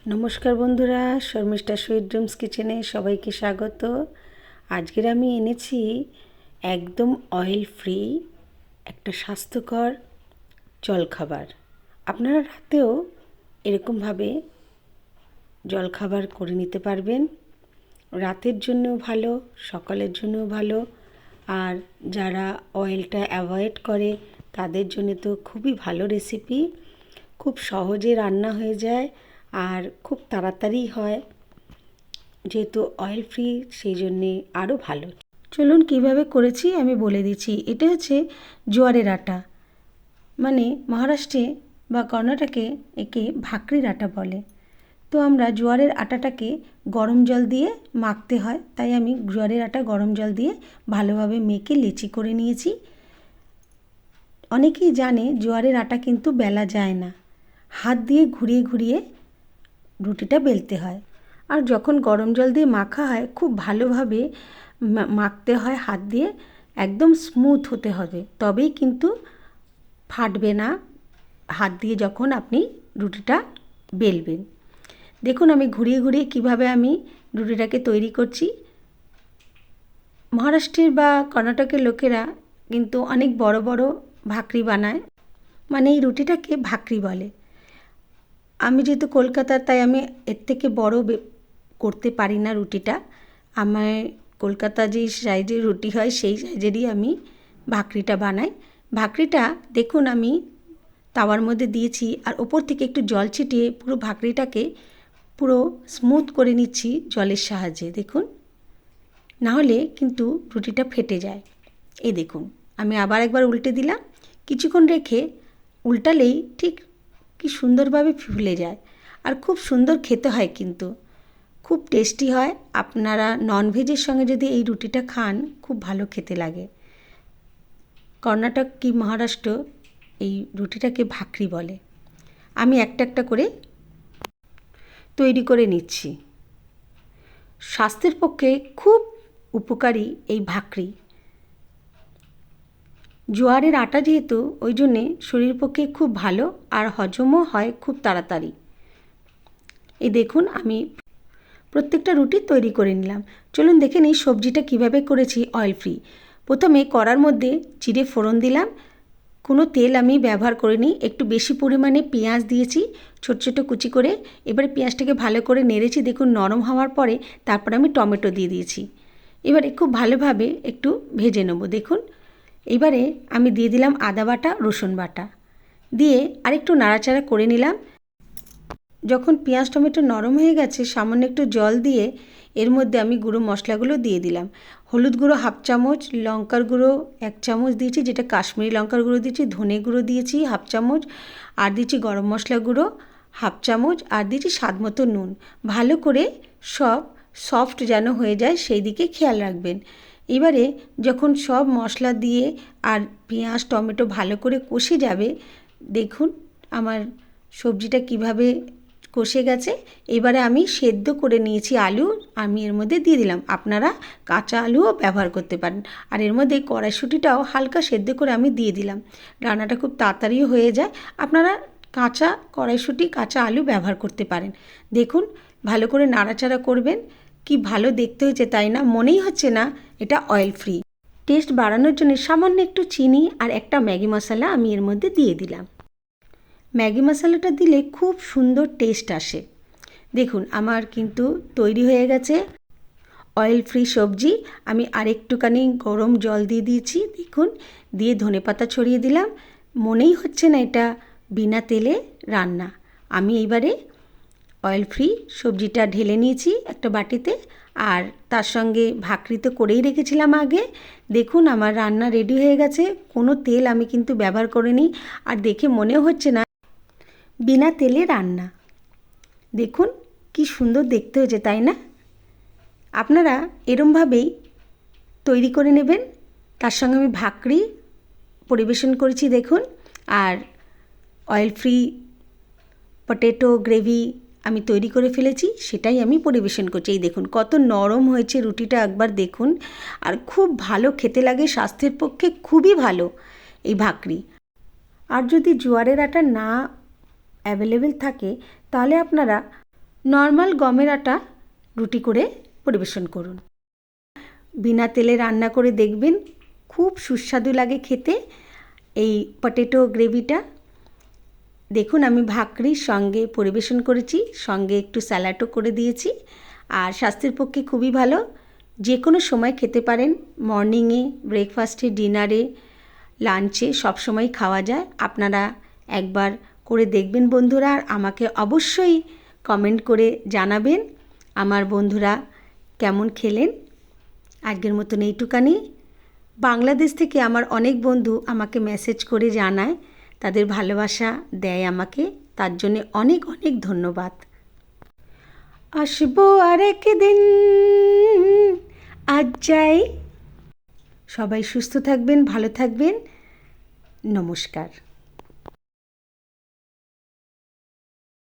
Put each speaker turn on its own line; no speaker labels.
নমস্কার বন্ধুরা, Sharmistha sweet dreams কিচেনে সবাইকে স্বাগত। আজকের আমি এনেছি একদম অয়েল ফ্রি একটা স্বাস্থ্যকর জলখাবার। আপনারা রাতেও এরকমভাবে জলখাবার করে নিতে পারবেন। রাতের জন্যও ভালো, সকালের জন্যও ভালো। আর যারা অয়েলটা অ্যাভয়েড করে তাদের জন্য তো খুবই ভালো রেসিপি। খুব সহজে রান্না হয়ে যায় আর খুব তাড়াতাড়ি হয়, যেহেতু অয়েল ফ্রি সেই জন্যে আরও ভালো। চলুন কিভাবে করেছি আমি বলে দিচ্ছি। এটা হচ্ছে জোয়ারের আটা, মানে মহারাষ্ট্রে বা কর্ণাটকে একে ভাকরির আটা বলে। তো আমরা জোয়ারের আটাটাকে গরম জল দিয়ে মাখতে হয়, তাই আমি জোয়ারের আটা গরম জল দিয়ে ভালোভাবে মেখে লেচি করে নিয়েছি। অনেকেই জানে জোয়ারের আটা কিন্তু বেলা যায় না, হাত দিয়ে ঘুরিয়ে ঘুরিয়ে রুটিটা বেলতে হয়। আর যখন গরম জল দিয়ে মাখা হয় খুব ভালোভাবে মাখতে হয় হাত দিয়ে, একদম স্মুথ হতে হবে, তবেই কিন্তু ফাটবে না হাত দিয়ে যখন আপনি রুটিটা বেলবেন। দেখুন আমি ঘুরিয়ে ঘুরিয়ে কিভাবে আমি রুটিটাকে তৈরি করছি। মহারাষ্ট্রের বা কর্ণাটকের লোকেরা কিন্তু অনেক বড় বড় ভাকরি বানায়, মানে এই রুটিটাকে ভাকরি বলে। আমি যেহেতু কলকাতার, তাই আমি এর থেকে বড় করতে পারি না রুটিটা। আমার কলকাতা যে সাইজের রুটি হয় সেই সাইজেরই আমি ভাকরিটা বানাই। ভাকরিটা দেখুন আমি তাওয়ার মধ্যে দিয়েছি আর ওপর থেকে একটু জল ছিটিয়ে পুরো ভাকরিটাকে পুরো স্মুথ করে নিচ্ছি জলের সাহায্যে। দেখুন, নাহলে কিন্তু রুটিটা ফেটে যায়। এই দেখুন আমি আবার একবার উল্টে দিলাম, কিছুক্ষণ রেখে উল্টালেই ঠিক কি সুন্দরভাবে ফুলে যায় আর খুব সুন্দর খেতে হয়, কিন্তু খুব টেস্টি হয়। আপনারা ননভেজের সঙ্গে যদি এই রুটিটা খান খুব ভালো খেতে লাগে। কর্ণাটক কি মহারাষ্ট্র এই রুটিটাকে ভাকরি বলে। আমি একটা একটা করে তৈরি করে নিচ্ছি। স্বাস্থ্যের পক্ষে খুব উপকারী এই ভাকরি। জোয়ারের আটা যেহেতু, ওই জন্যে শরীরের পক্ষে খুব ভালো আর হজমও হয় খুব তাড়াতাড়ি। এই দেখুন আমি প্রত্যেকটা রুটি তৈরি করে নিলাম। চলুন দেখে নিই সবজিটা কিভাবে করেছি অয়েল ফ্রি। প্রথমে কড়ার মধ্যে জিরে ফোড়ন দিলাম, কোনো তেল আমি ব্যবহার করিনি। একটু বেশি পরিমাণে পেঁয়াজ দিয়েছি ছোট ছোট কুচি করে। এবারে পেঁয়াজটাকে ভালো করে নেড়েছি, দেখুন নরম হওয়ার পরে তারপর আমি টমেটো দিয়ে দিয়েছি। এবারে খুব ভালোভাবে একটু ভেজে নেব। দেখুন এবারে আমি দিয়ে দিলাম আদা বাটা, রসুন বাটা দিয়ে আরেকটু নাড়াচাড়া করে নিলাম। যখন পেঁয়াজ টমেটো নরম হয়ে গেছে সামান্য একটু জল দিয়ে এর মধ্যে আমি গুঁড়ো মশলাগুলো দিয়ে দিলাম। হলুদ গুঁড়ো হাফ চামচ, লঙ্কার গুঁড়ো 1 চামচ দিয়েছি, যেটা কাশ্মীরি লঙ্কার গুঁড়ো দিয়েছি, ধনে গুঁড়ো দিয়েছি হাফ চামচ, আর দিয়েছি গরম মশলা গুঁড়ো হাফ চামচ, আর দিয়েছি স্বাদ মতো নুন। ভালো করে সব সফট যেন হয়ে যায় সেই দিকে খেয়াল রাখবেন। এবারে যখন সব মশলা দিয়ে আর পেঁয়াজ টমেটো ভালো করে কষে যাবে, দেখুন আমার সবজিটা কিভাবে কষে গেছে। এবারে আমি সেদ্ধ করে নিয়েছি আলু, আমি এর মধ্যে দিয়ে দিলাম। আপনারা কাঁচা আলুও ব্যবহার করতে পারেন। আর এর মধ্যে কড়াইশুঁটিটাও হালকা সেদ্ধ করে আমি দিয়ে দিলাম। রান্নাটা খুব তাড়াতাড়িও হয়ে যায়। আপনারা কাঁচা কড়াইশুঁটি, কাঁচা আলু ব্যবহার করতে পারেন। দেখুন ভালো করে নাড়াচাড়া করবেন। কি ভালো দেখতে হয়েছে তাই না? মনেই হচ্ছে না এটা অয়েল ফ্রি। টেস্ট বাড়ানোর জন্য সামান্য একটু চিনি আর একটা ম্যাগি মশলা আমি এর মধ্যে দিয়ে দিলাম। ম্যাগি মশলাটা দিলে খুব সুন্দর টেস্ট আসে। দেখুন আমার কিন্তু তৈরি হয়ে গেছে অয়েল ফ্রি সবজি। আমি আরেকটুখানি গরম জল দিয়ে দিয়েছি, দেখুন, দিয়ে ধনেপাতা ছড়িয়ে দিলাম। মনেই হচ্ছে না এটা বিনা তেলে রান্না। আমি এইবারে অয়েল ফ্রি সবজিটা ঢেলে নিয়েছি একটা বাটিতে, আর তার সঙ্গে ভাকরি তো করেই রেখেছিলাম আগে। দেখুন আমার রান্না রেডি হয়ে গেছে, কোনো তেল আমি কিন্তু ব্যবহার করিনি। আর দেখে মনেও হচ্ছে না বিনা তেলে রান্না। দেখুন কি সুন্দর দেখতে হয়েছে তাই না? আপনারা এরমভাবেই তৈরি করে নেবেন। তার সঙ্গে আমি ভাকরি পরিবেশন করেছি দেখুন, আর অয়েল ফ্রি পটেটো গ্রেভি আমি তৈরি করে ফেলেছি, সেটাই আমি পরিবেশন করছি। এই দেখুন কত নরম হয়েছে রুটিটা, একবার দেখুন। আর খুব ভালো খেতে লাগে, স্বাস্থ্যের পক্ষে খুবই ভালো এই ভাকরি। আর যদি জোয়ারের আটা না অ্যাভেলেবেল থাকে তাহলে আপনারা নর্মাল গমের আটা রুটি করে পরিবেশন করুন। বিনা তেলে রান্না করে দেখবেন, খুব সুস্বাদু লাগে খেতে এই পটেটো গ্রেভিটা। দেখুন আমি ভাকরির সঙ্গে পরিবেশন করেছি, সঙ্গে একটু স্যালাডও করে দিয়েছি। আর স্বাস্থ্যের পক্ষে খুবই ভালো, যে কোনো সময় খেতে পারেন। মর্নিংয়ে, ব্রেকফাস্টে, ডিনারে, লাঞ্চে সবসময় খাওয়া যায়। আপনারা একবার করে দেখবেন বন্ধুরা, আর আমাকে অবশ্যই কমেন্ট করে জানাবেন আমার বন্ধুরা কেমন খেলেন। আজকের মতন এইটুকানি। বাংলাদেশ থেকে আমার অনেক বন্ধু আমাকে মেসেজ করে জানায়, তাদের ভালোবাসা দেয় আমাকে, তার জন্য অনেক অনেক ধন্যবাদ। আসবো আরেক দিন, আজ যাই। সবাই সুস্থ থাকবেন, ভালো থাকবেন। নমস্কার।